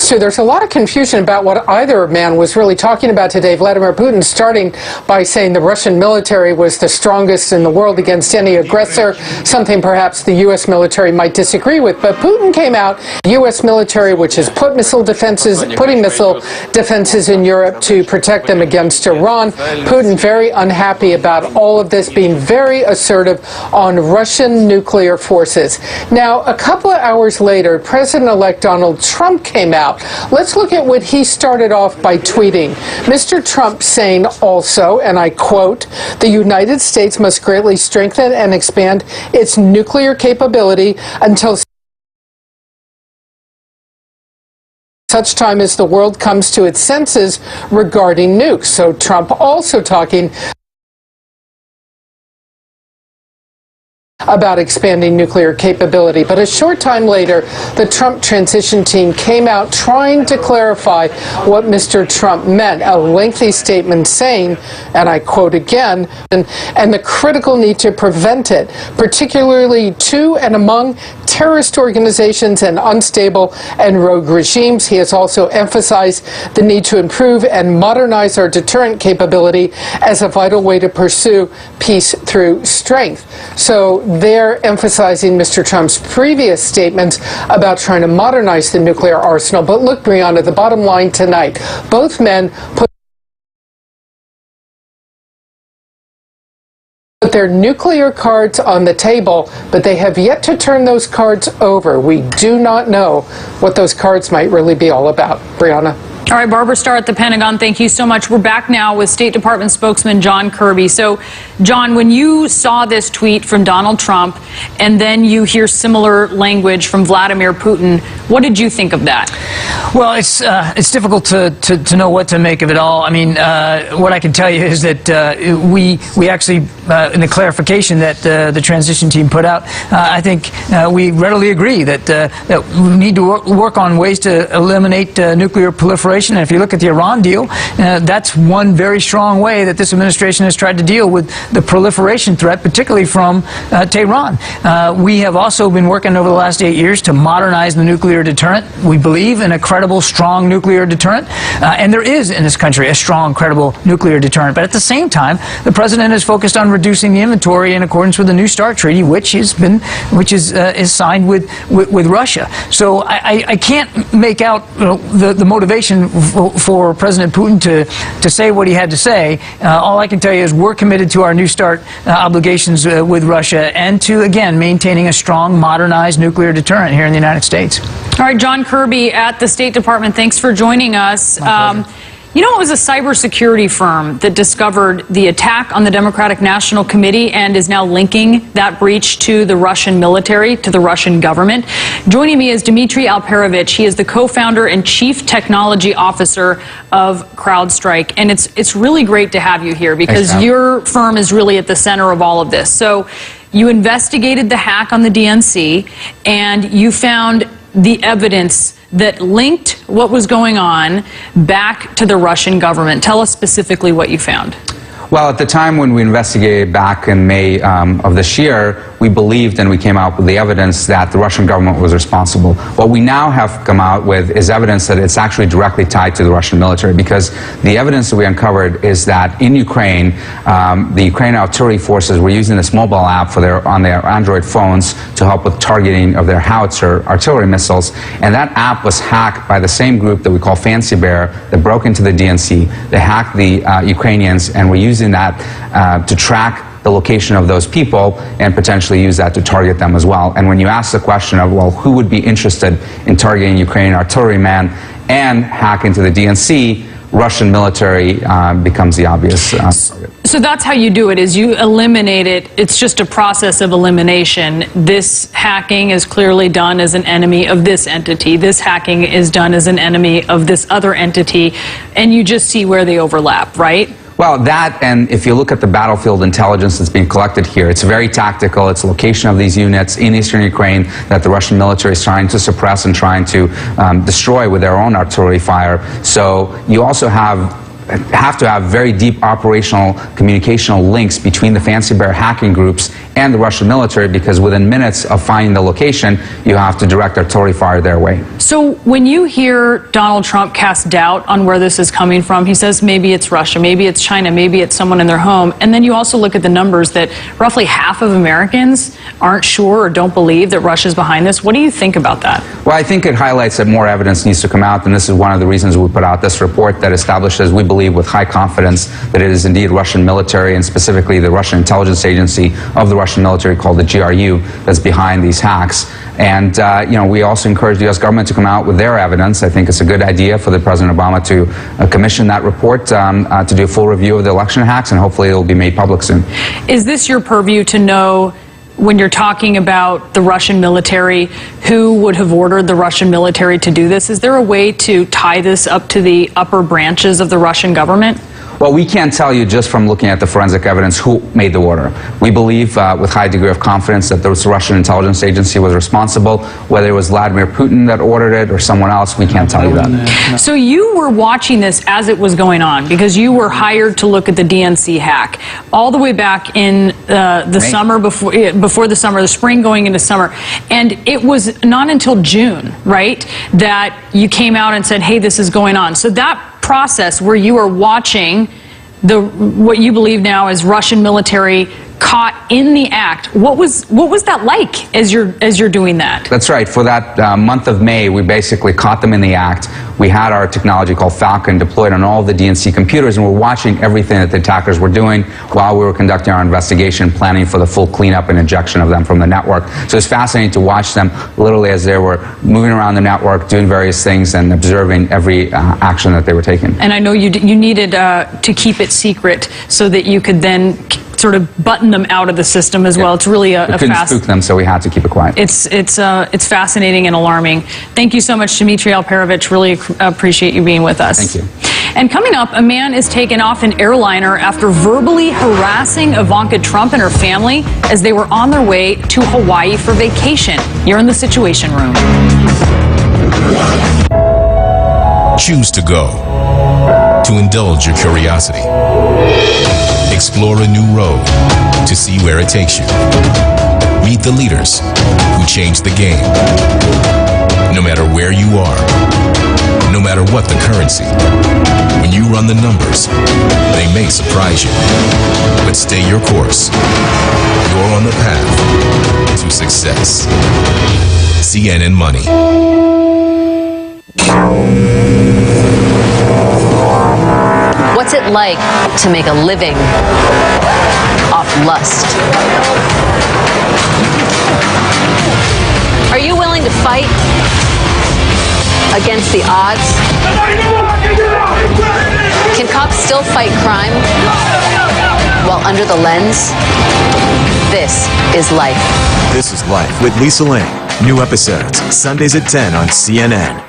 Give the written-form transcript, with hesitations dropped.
Stu, there's a lot of confusion about what either man was really talking about today. Vladimir Putin starting by saying the Russian military was the strongest in the world against any aggressor, something perhaps the U.S. military might disagree with. But Putin came out, the U.S. military, which has putting missile defenses in Europe to protect them against Iran. Putin very unhappy about all of this, being very assertive on Russian nuclear forces. Now, a couple of hours later, President-elect Donald Trump came out. Let's look at what he started off by tweeting. Mr. Trump saying also, and I quote, "The United States must greatly strengthen and expand its nuclear capability until such time as the world comes to its senses regarding nukes." So Trump also talking about expanding nuclear capability. But a short time later, the Trump transition team came out trying to clarify what Mr. Trump meant, a lengthy statement saying, and I quote again, and the critical need to prevent it, particularly to and among terrorist organizations and unstable and rogue regimes. He has also emphasized the need to improve and modernize our deterrent capability as a vital way to pursue peace through strength. So they're emphasizing Mr. Trump's previous statements about trying to modernize the nuclear arsenal. But look, Brianna, the bottom line tonight, both men put their nuclear cards on the table, but they have yet to turn those cards over. We do not know what those cards might really be all about. Brianna? All right, Barbara Starr at the Pentagon, thank you so much. We're back now with State Department spokesman John Kirby. So, John, when you saw this tweet from Donald Trump and then you hear similar language from Vladimir Putin, what did you think of that? Well, it's difficult to know what to make of it all. I mean, what I can tell you is that we actually, in the clarification that the transition team put out, I think we readily agree that we need to work on ways to eliminate nuclear proliferation. And if you look at the Iran deal, that's one very strong way that this administration has tried to deal with the proliferation threat, particularly from Tehran. We have also been working over the last 8 years to modernize the nuclear deterrent. We believe in a credible, strong nuclear deterrent. And there is in this country a strong, credible nuclear deterrent. But at the same time, the president is focused on reducing the inventory in accordance with the New START treaty, which is signed with Russia. So I can't make out the motivation for President Putin to say what he had to say. All I can tell you is we're committed to our New START obligations with Russia and to, again, maintaining a strong, modernized nuclear deterrent here in the United States. All right, John Kirby at the State Department, thanks for joining us. You know, it was a cybersecurity firm that discovered the attack on the Democratic National Committee and is now linking that breach to the Russian military, to the Russian government. Joining me is Dmitry Alperovich. He is the co-founder and chief technology officer of CrowdStrike. And it's really great to have you here because your firm is really at the center of all of this. So you investigated the hack on the DNC and you found the evidence that linked what was going on back to the Russian government. Tell us specifically what you found. Well, at the time when we investigated back in May of this year, we believed and we came out with the evidence that the Russian government was responsible. What we now have come out with is evidence that it's actually directly tied to the Russian military, because the evidence that we uncovered is that in Ukraine, the Ukrainian artillery forces were using this mobile app on their Android phones to help with targeting of their howitzer artillery missiles. And that app was hacked by the same group that we call Fancy Bear that broke into the DNC. They hacked the Ukrainians and were using that to track the location of those people and potentially use that to target them as well. And when you ask the question of, well, who would be interested in targeting Ukrainian artilleryman and hack into the DNC, Russian military becomes the obvious target. So that's how you do it, is you eliminate it. It's just a process of elimination. This hacking is clearly done as an enemy of this entity. This hacking is done as an enemy of this other entity. And you just see where they overlap, right? Well, that, and if you look at the battlefield intelligence that's being collected here, it's very tactical. It's location of these units in eastern Ukraine that the Russian military is trying to suppress and trying to destroy with their own artillery fire. So you also have have to have very deep operational communicational links between the Fancy Bear hacking groups and the Russian military, because within minutes of finding the location, you have to direct artillery fire their way. So when you hear Donald Trump cast doubt on where this is coming from, he says maybe it's Russia, maybe it's China, maybe it's someone in their home, and then you also look at the numbers that roughly half of Americans aren't sure or don't believe that Russia's behind this. What do you think about that? Well, I think it highlights that more evidence needs to come out, and this is one of the reasons we put out this report that establishes, we believe with high confidence, that it is indeed Russian military, and specifically the Russian intelligence agency of the Russian military called the GRU that's behind these hacks. And we also encourage the U.S. government to come out with their evidence. I think it's a good idea for the President Obama to commission that report to do a full review of the election hacks, and hopefully it will be made public soon. Is this your purview to know, when you're talking about the Russian military, who would have ordered the Russian military to do this? Is there a way to tie this up to the upper branches of the Russian government? Well, we can't tell you just from looking at the forensic evidence who made the order. We believe with high degree of confidence that the Russian intelligence agency was responsible. Whether it was Vladimir Putin that ordered it or someone else, we can't tell you that. So you were watching this as it was going on, because you were hired to look at the DNC hack all the way back in the summer, before the summer, the spring going into summer. And it was not until June, right, that you came out and said, hey, this is going on. So that process where you are watching what you believe now is Russian military caught in the act, what was that like as you're doing that? That's right. For that month of May, we basically caught them in the act. We had our technology called Falcon deployed on all the DNC computers, and we're watching everything that the attackers were doing while we were conducting our investigation, planning for the full cleanup and injection of them from the network. So it's fascinating to watch them literally as they were moving around the network, doing various things, and observing every action that they were taking. And I know you needed to keep it secret so that you could then sort of button them out of the system as well. It's really we couldn't spook them, so we had to keep it quiet. It's fascinating and alarming. Thank you so much, Dmitry Alperovich. Really appreciate you being with us. Thank you. And coming up, a man is taken off an airliner after verbally harassing Ivanka Trump and her family as they were on their way to Hawaii for vacation. You're in the Situation Room. Choose to go, to indulge your curiosity. Explore a new road to see where it takes you. Meet the leaders who change the game. No matter where you are, no matter what the currency, when you run the numbers, they may surprise you. But stay your course. You're on the path to success. CNN Money. What's it like to make a living off lust? Are you willing to fight against the odds? Can cops still fight crime while under the lens? This is Life. This is Life with Lisa Lang. New episodes, Sundays at 10 on CNN.